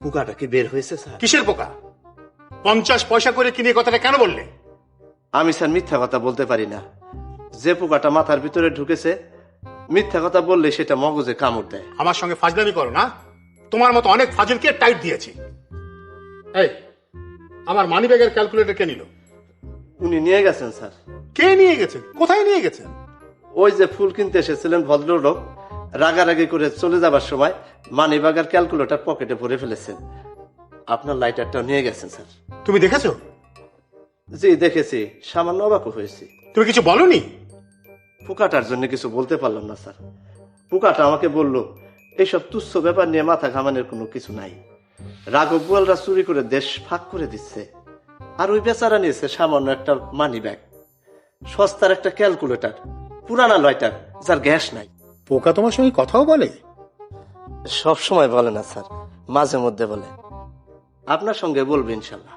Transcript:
পোকাটা কি বের হয়েছে স্যার? কিসের পোকা? 50 পয়সা করে কিনে কথাটা কেন বললে? আমি স্যার মিথ্যা কথা বলতে পারি না। যে পোকাটা মাথার ভিতরে ঢুকেছে, মিথ্যা কথা বললে সেটা মগজে কামড় দেয়। আমার সঙ্গে ফাজলামি করো না। তোমার মতো অনেক ফাজিলকে টাইট দিয়েছি। এই, আমার মানি ব্যাগের ক্যালকুলেটর কে নিল? উনি নিয়ে গেছেন স্যার। কে নিয়ে গেছেন? কোথায় নিয়ে গেছেন? ওই যে ফুল কিনতে এসেছিলেন ভদ্রলোক, রাগারাগি করে চলে যাবার সময় মানিব্যাগের ক্যালকুলেটর পকেটে ভরে ফেলেছেন। আপনার লাইটারটাও নিয়ে গেছেন স্যার। তুমি দেখেছো? জি দেখেছি, সামান্য অবাক হয়েছি। তুমি কিছু বলনি? পোকাটার জন্য কিছু বলতে পারলাম না স্যার। পোকাটা আমাকে বলল, এইসব তুচ্ছ ব্যাপার নিয়ে মাথা ঘামানোর কোনো কিছু নাই। রাঘব বোয়ালরা চুরি করে দেশ ফাঁক করে দিচ্ছে, আর ওই বেচারা নিয়েছে সামান্য একটা মানি ব্যাগ, সস্তার একটা ক্যালকুলেটর, পুরানা লাইটার যার গ্যাস নাই। পোকা তোমার সঙ্গে কথাও বলে? সব সময় বলে না স্যার, মাঝে মধ্যে বলে। আপনার সঙ্গে বলবে ইনশাল্লাহ।